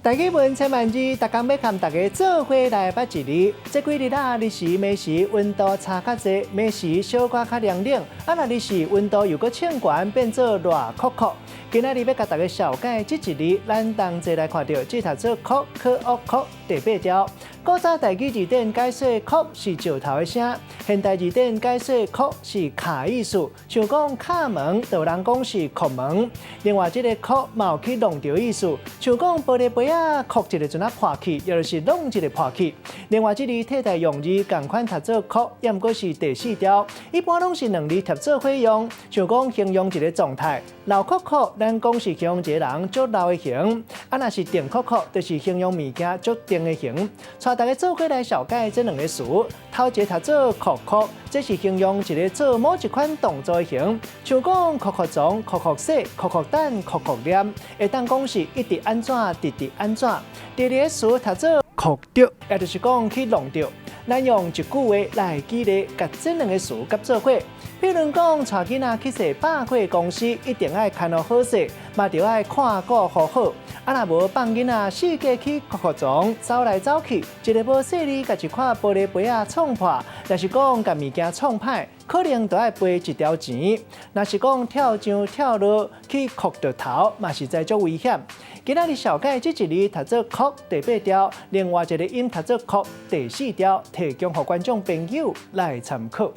大家问千万字，大家要和大家做伙来捌一日。这几日啊，日时、暝时温度差较济，暝时小可较凉冷。啊，日时温度又搁清悬，变做热酷酷。今仔日要甲大家小解这一日，咱同齐来看到这读做酷科恶酷第8条。古早台语字典解说酷是石头的声，现代字典解说酷是卡意思，像讲卡门，就有人讲是酷门。另外，这个酷嘛有去弄掉意思，像讲玻璃杯啊，酷一个阵啊破去，又就是弄一个破去。另外，这里替代用字同款读做酷，也毋过是第4条，一般拢是2字贴做伙用，像讲形容一个状态，老酷酷，咱讲是形容一个人足老的形；啊，若是定酷酷，就是形容物件足定的形。带大家做伙来小解这2个词。头一个读做酷酷，这是形容一个做某一款动作的形，像讲酷酷撞、酷酷洗、酷酷等、酷酷念，会当讲是一直安怎、直直安怎。第2个词读做酷着，也就是讲去弄着。咱用一句话来举例，甲这2个词夹做伙。比如讲，带囡仔去坐百货公司，一定爱看到好势，嘛着爱看顾好好。啊，若无放囡仔四界去酷酷撞，走来走去，一个无细哩，甲一块玻璃杯啊撞破，若是讲甲物件撞歹，可能就爱赔1条钱。若是讲跳上跳落去酷着头，嘛是在足危险。今仔日小解这一日读做酷第8条，另外一个音读做酷第4条，提供给观众朋友来参考。